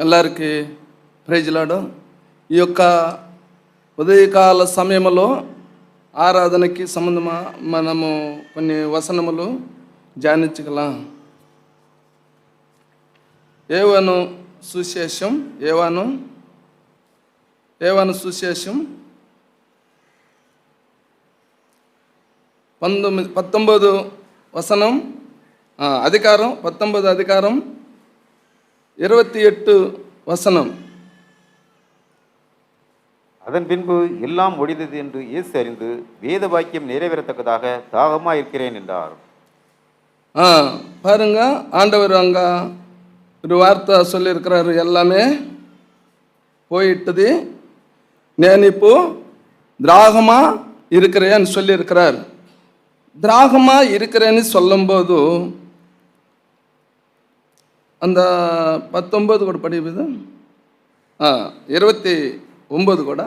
ಎಲ್ಲರಿಗೆ praise lord. ఈ యొక్క ఉదయకాల సమయంలో ఆరాధనకి సంబంధమా మనము కొన్ని వచనములు ధ్యానించగలం. యోహాను సువిశేషం, యోహాను సువిశేషం 19 వచనం, అధికారం 19 అధికారం 28 வசனம். அதன் பின்பு எல்லாம் முடிந்தது என்று இயேசு அறிந்து வேத வாக்கியம் நிறைவேறத்தக்கதாக தாகமாக இருக்கிறேன் என்றார். பாருங்க, ஆண்டவர் அங்க ஒரு வார்த்தை சொல்லியிருக்கிறாரு, எல்லாமே போயிட்டது, நான் இப்போ திராகமா இருக்கிறேன்னு சொல்லியிருக்கிறார். திராகமா இருக்கிறேன்னு சொல்லும்போது அந்த 19 கூட படிப்பது, 29 கூட.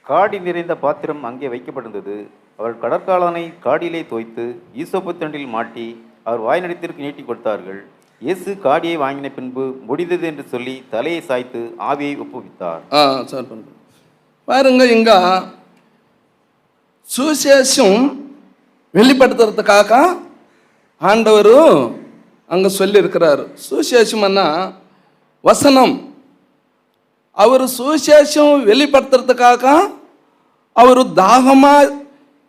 காடி நிறைந்த பாத்திரம் அங்கே வைக்கப்பட்டிருந்தது. அவர் கடற்காலனை காடியிலே தோய்த்து ஈசோப்பு தண்டில் மாட்டி அவர் வாய் நடித்திற்கு நீட்டி கொடுத்தார்கள். இயேசு காடியை வாங்கின பின்பு முடிந்தது என்று சொல்லி தலையை சாய்த்து ஆவியை ஒப்புவித்தார். பாருங்க, இங்க சுவிசேஷம் வெளிப்படுத்துறதுக்காக ஆண்டவரு அங்கே சொல்லியிருக்கிறார். சுவிசேஷம்னா வசனம். அவர் சுவிசேஷம் வெளிப்படுத்துறதுக்காக அவர் தாகமாக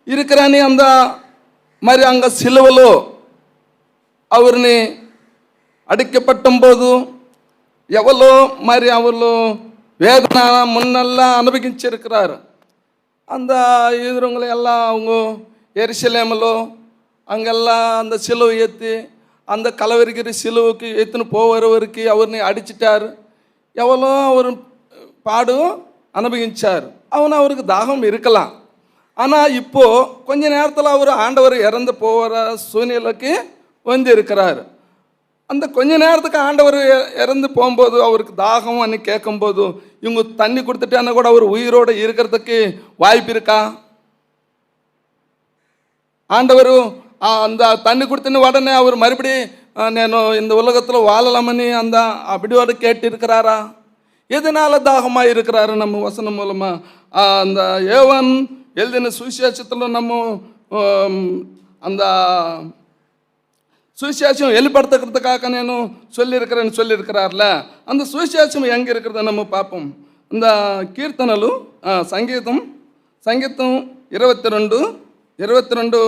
இருக்கிறானே அந்த మరి அங்கே சிலுவలో அவர்ని అడిக்கப்பட்டம்போது எவ்வளோ మరి அவளோ வேதனை முன்னெல்லாம் அனுபவிச்சிருக்கிறார். அந்த எதிரவங்களை எல்லாம் அவங்க எருசலேமில் அங்கெல்லாம் அந்த சிலுவை ஏற்றி அந்த கலவரிக்கிற சிலுவுக்கு ஏற்றுன்னு போகிறவருக்கு அவர்னை அடிச்சிட்டார். எவ்வளோ அவர் பாடும் அனுபவிச்சார். அவருக்கு தாகம் இருக்கலாம். ஆனால் இப்போது கொஞ்ச நேரத்தில் அவர் ஆண்டவர் இறந்து போகிற சூழ்நிலைக்கு வந்து இருக்கிறார். அந்த கொஞ்ச நேரத்துக்கு ஆண்டவர் இறந்து போகும்போது அவருக்கு தாகம் அன்னி கேட்கும்போது இவங்க தண்ணி கொடுத்துட்டானா கூட அவர் உயிரோடு இருக்கிறதுக்கு வாய்ப்பு இருக்கா? ஆண்டவர் அந்த தண்ணி கொடுத்துன்னு உடனே அவர் மறுபடி నేను இந்த உலகத்தில் வாழலாமని அந்த அப்படியோட கேட்டு இருக்கிறாரா? எதனால தாகமாக இருக்கிறாரு? நம்ம வசனம் மூலமாக அந்த யோவான் எழுதின சுவிசேஷத்தில் நம்ம அந்த சுவிசேஷம் வெளிப்படுத்துறதுக்காக నేను சொல்லியிருக்கிறேன்னு சொல்லியிருக்கிறார்ல, அந்த சுவிசேஷம் எங்கே இருக்கிறத நம்ம பார்ப்போம். இந்த கீர்த்தனలు సంగీతం 22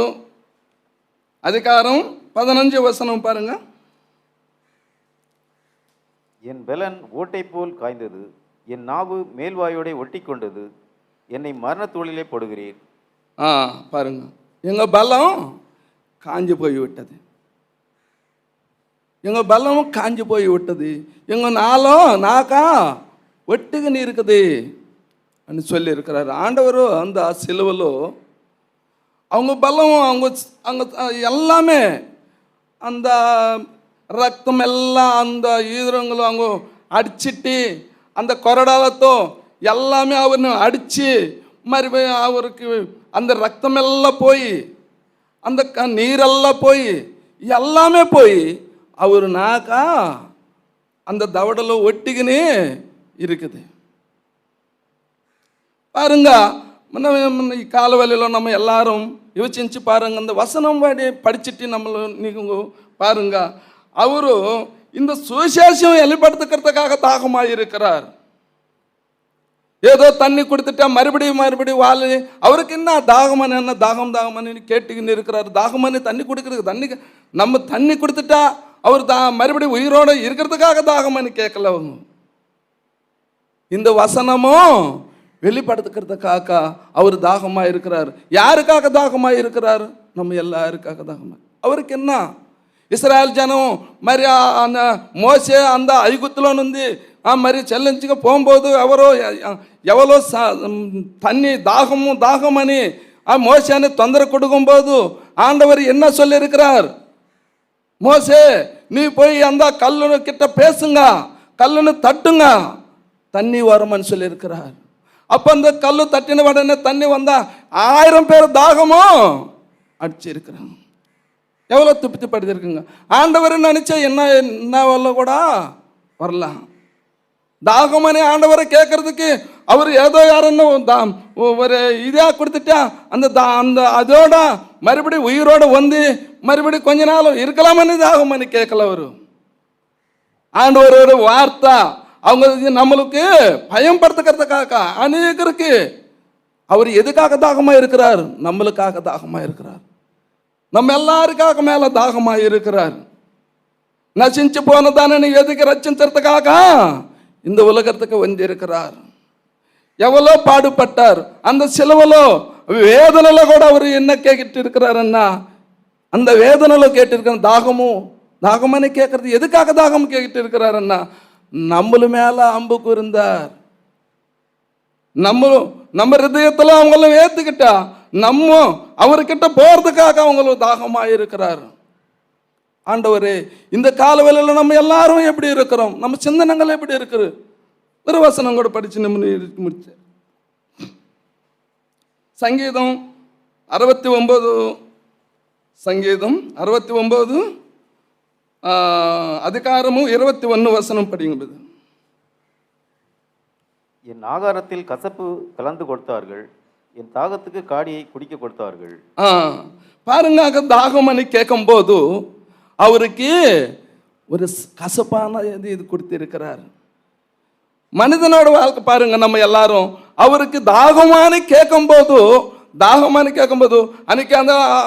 அதிகாரம் 15 வசனம் பாருங்க. என் பெலன் ஓட்டை போல் காய்ந்தது, என் நாவு மேல்வாயோட ஒட்டி கொண்டது, என்னை மரண தோளிலே போடுகிறீர். பாருங்க, எங்க பலம் காஞ்சி போய் விட்டது, எங்க பலம் காஞ்சி போய் விட்டது, எங்க நாக்கா ஒட்டுக்குன்னு இருக்குது అని சொல்லி இருக்கிறாரு ஆண்டவர். அந்த சிலுவலோ அவங்க பலம், அவங்க எல்லாமே அந்த ரத்தம் எல்லாம் அந்த ஈரங்களும் அவங்க அடிச்சிட்டு அந்த கொரடாலத்தோ எல்லாமே அவர்னு அடித்து மறுபடியும் அவருக்கு அந்த ரத்தம் எல்லாம் போய் அந்த நீரெல்லாம் போய் எல்லாமே போய் அவர் நாக்கா அந்த தவடல ஒட்டிக்கினே இருக்குது. பாருங்க, ఈ కాలవెల్లిలో நம்ம எல்லாரும் யோசிச்சு பாருங்க. அந்த வசனம் படிச்சுட்டு நம்மள நீங்க பாருங்க, அவரு இந்த சுவிசேஷம் வெளிப்படுத்துறதுக்காக தாகமாக இருக்கிறார். ஏதோ தண்ணி கொடுத்துட்டா மறுபடியும் வாழ அவருக்கு என்ன தாகமான என்ன தாகம்னு கேட்டுக்கின்னு இருக்கிறார். தாகமான தண்ணி கொடுக்கறதுக்கு தண்ணி நம்ம தண்ணி கொடுத்துட்டா அவர் மறுபடியும் உயிரோடு இருக்கிறதுக்காக தாகமானு கேட்கல. அவங்க இந்த வசனமும் வெளிப்படுத்துக்கிறதுக்காக அவர் தாகமாக இருக்கிறார். யாருக்காக தாகமாக இருக்கிறார்? நம்ம எல்லாருக்காக தாகமாக. அவருக்கு என்ன, இஸ்ராயல் ஜனம் మరి அந்த మోసే அந்த ఐగుప్తులో నుండి మరి చెల్లించక పోகும்போது ఎవరో தண்ணி தாகமని ఆ మోసేని తొందర கொடுக்கும்போது ஆண்டவர் என்ன சொல்லியிருக்கிறார்? மோசே, நீ போய் அந்த கல்லுன்னு கிட்ட பேசுங்க, கல்லுன்னு தட்டுங்க, தண்ணி வரும்னு சொல்லியிருக்கிறார். அப்போ அந்த கல்லு தட்டின உடனே தண்ணி வந்தா 1000 பேர் தாகமும் அடிச்சிருக்கிறாங்க. எவ்வளோ திருப்தி படுத்திருக்குங்க. ஆண்டவர் நினச்சா என்ன வரல கூட வரலாம். தாகமனே ஆண்டவரை கேட்கறதுக்கு அவர் ஏதோ யாருன்னு ஒரு இதாக கொடுத்துட்டா அந்த அதோட மறுபடியும் உயிரோட வந்து மறுபடியும் கொஞ்ச நாள் இருக்கலாமன்னு தாகமனி கேட்கல. அவரு ஆண்டவரோட வார்த்தை அவங்க நம்மளுக்கு பயன்படுத்துக்கிறதுக்காக அநேகருக்கு அவர் எதுக்காக தாகமா இருக்கிறார்? நம்மளுக்காக தாகமா இருக்கிறார். நம்ம எல்லாருக்காக மேல தாகமா இருக்கிறார். நசிஞ்சு போனதானே எதுக்கு ரச்சிக்கிறதுக்காக இந்த உலகத்துக்கு வந்திருக்கிறார். எவ்வளோ பாடுபட்டார். அந்த சிலுவலோ வேதனையில கூட அவர் என்ன கேட்டு இருக்கிறாருன்னா, அந்த வேதனையில கேட்டிருக்கிற தாகமனே கேட்கறது எதுக்காக தாகம் கேட்டு இருக்கிறாருன்னா, நம்மளு மேல அம்பு கூர்ந்தார். நம்ம ஹிருதயத்துல அவங்கள ஏத்துக்கிட்டா நம்ம அவர்கிட்ட போறதுக்காக அவங்களும் தாகமா இருக்கிறார். ஆண்டவரே, இந்த காலவேளையில நம்ம எல்லாரும் எப்படி இருக்கிறோம்? நம்ம சிந்தனைகள் எப்படி இருக்குது? ஒரு வசனம் கூட படிச்சு நம்ம முடிச்ச சங்கீதம் 69 அதிகாரமும் 21 வசனம் படிங்க. என் ஆகாரத்தில் கசப்பு கலந்து கொடுத்தார்கள், என் தாகத்துக்கு காடியை குடிக்க கொடுத்தார்கள். பாருங்க, தாகமனி கேட்கும் போது அவருக்கு ஒரு கசப்பான இது கொடுத்திருக்கிறார். மனிதனோட வாழ்க்கை பாருங்க, நம்ம எல்லாரும் அவருக்கு தாகமானி கேட்கும்போது அன்னைக்கு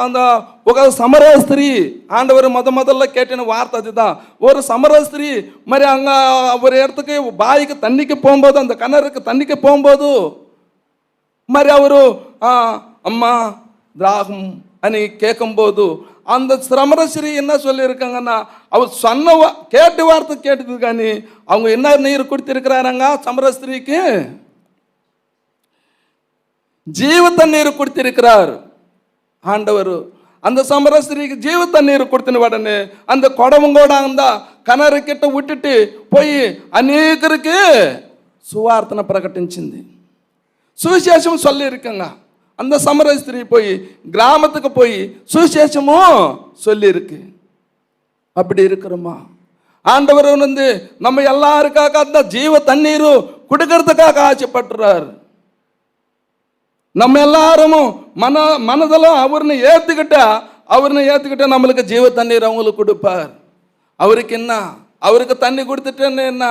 அந்த ஒரு சமரஸ்திரி ஆண்டவர் முதல்ல கேட்டின வார்த்தை அதுதான். ஒரு சமரஸ்திரி மாதிரி அங்க ஒரு இடத்துக்கு பாய்க்கு தண்ணிக்கு போகும்போது, அந்த கிணறுக்கு தண்ணிக்கு போகும்போது మరి அவரு அம்மா தாகம் అని கேட்கும்போது அந்த சமரஸ்திரி என்ன சொல்லியிருக்காங்கன்னா, அவர் சொன்ன கேட்டு வார்த்தை கேட்டது కానీ அவங்க என்ன நீர் கொடுத்திருக்கிறாங்க? சமரஸ்திரிக்கு ஜீவ தண்ணீர் கொடுத்திருக்கிறார் ஆண்டவர். அந்த சமரஸ்திரிக்கு ஜீவ தண்ணீர் கொடுத்தின உடனே அந்த குடவங்கோட அந்த கிணறு கிட்ட விட்டுட்டு போய் அநேகருக்கு சுவார்த்தனை பிரகட்டிంచింది. சுவிசேஷம் சொல்லி இருக்குங்க. அந்த சமரஸ்திரி போய் கிராமத்துக்கு போய் சுவிசேஷமும் சொல்லி இருக்கு. அப்படி இருக்கிறோமா? ஆண்டவர் வந்து நம்ம எல்லாருக்காக அந்த ஜீவ தண்ணீர் கொடுக்கறதுக்காக ஆசைப்பட்டுறார். நம்ம எல்லாரும் மனதில் அவர்னு ஏத்துக்கிட்டா நம்மளுக்கு ஜீவ தண்ணீர் அவங்களுக்கு கொடுப்பார். அவருக்கு என்ன? அவருக்கு தண்ணி கொடுத்துட்டேன்னு என்ன?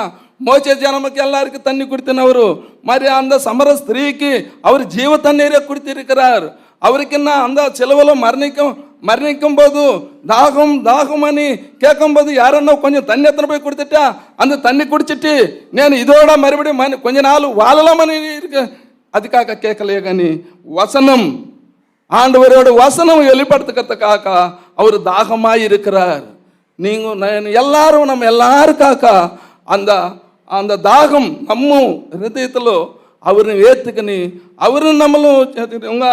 மோசே ஜனமுக்கு எல்லாருக்கும் தண்ணி கொடுத்தனவரு மாதிரி அந்த சமர ஸ்திரீக்கு அவர் ஜீவ தண்ணீரை கொடுத்திருக்கிறார். அவருக்கு என்ன? அந்த சிலுவையில மரணிக்கும் போது தாகம் అని கேட்கும்போது யாரன்னா கொஞ்சம் தண்ணி எத்தனை போய் கொடுத்துட்டா அந்த தண்ணி குடிச்சிட்டு నేను இதோட மறுபடியும் கொஞ்ச நாள் வாழலாமని இருக்கு. அதுக்காக கேட்கலையே కానీ வசனம் ஆண்டவரோட வசனம் வெளிப்படுத்துக்கிறதுக்காக அவர் தாகமாய் இருக்கிறார். நீங்க எல்லாரும் நம்ம எல்லாருக்காக அந்த தாகம் நம்ம ஹிருதயத்தில் அவரை ஏற்றுக்கணி அவரு நம்மளும் உங்க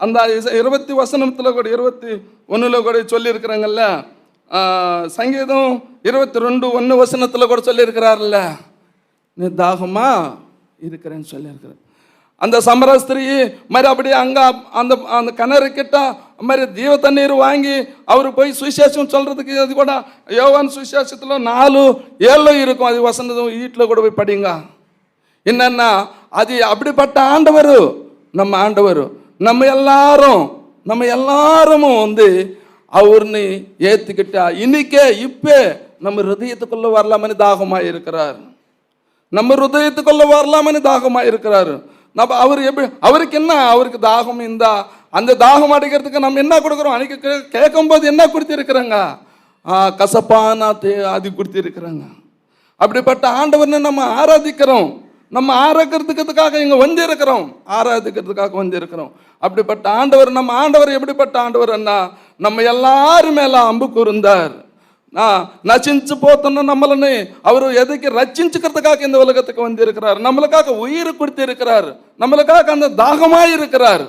அந்த 20 வசனத்தில் கூட 21 கூட சொல்லியிருக்கிறாங்கல்ல. சங்கீதம் 22:1 வசனத்தில் கூட சொல்லியிருக்கிறார்ல, நீ தாகமா இருக்கிறேன்னு சொல்லியிருக்கிறேன். அந்த சமரஸ்திரி மாதிரி அப்படி அங்கே அந்த கிணறு கிட்ட மாதிரி ஜீவ தண்ணீர் வாங்கி அவர் போய் சுவிசேஷம் சொல்கிறதுக்கு அது கூட யோவான் சுவிசேஷத்தில் 4:7 இருக்கும். அது வசனதும் வீட்டில் கூட போய் படிங்க. என்னன்னா அது அப்படிப்பட்ட ஆண்டவர் நம்ம ஆண்டவர். நம்ம எல்லாரும் வந்து அவர்னு ஏற்றுக்கிட்டா இப்போ நம்ம ஹிருதயத்துக்குள்ள வரலாமனு தாகமாக இருக்கிறார். நம்ம ஹிருதயத்துக்குள்ள வரலாமனு தாகமாக இருக்கிறார். அவர் எப்படி அவருக்கு என்ன? அவருக்கு தாகம் இருந்தா அந்த தாகம் அடைக்கிறதுக்கு நம்ம என்ன கொடுக்குறோம்? அன்னைக்கு கேட்கும்போது என்ன கொடுத்திருக்கிறாங்க? கசப்பான அது கொடுத்திருக்கிறாங்க. அப்படிப்பட்ட ஆண்டவர்னு நம்ம ஆராதிக்கிறோம். நம்ம ஆராதிக்கிறதுக்காக இங்கே வந்திருக்கிறோம். அப்படிப்பட்ட ஆண்டவர் நம்ம ஆண்டவர் எப்படிப்பட்ட ஆண்டவர் அண்ணா? நம்ம எல்லாரும் மேல அம்பு கூர்ந்தார். நசிஞ்சு போத்தோன்னு நம்மளன்னு அவர் எதுக்கு ரச்சிச்சுக்கிறதுக்காக இந்த உலகத்துக்கு வந்திருக்கிறார். நம்மளுக்காக உயிர் கொடுத்திருக்கிறார். நம்மளுக்காக அந்த தாகமாய் இருக்கிறார்.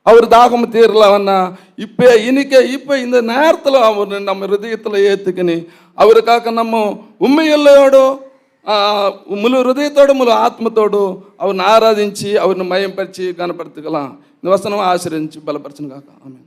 அவர் தாகம் தீரலவன்னா இப்போ இந்த நேரத்தில் அவர் நம்ம ஹிருதயத்தில் ஏற்றுக்கணி அவருக்காக நம்ம உண்மையோடு முழு ஹృదயத்தோடு முழு ஆத்மத்தோடு அவரை ஆராதிంచి அவரை மயம்பரிச்சு கனப்படுத்திக்கலாம். இந்த வசனம் ஆசிரியச்சு பலப்பரிச்சுன்னு காக்க. ஆமென்.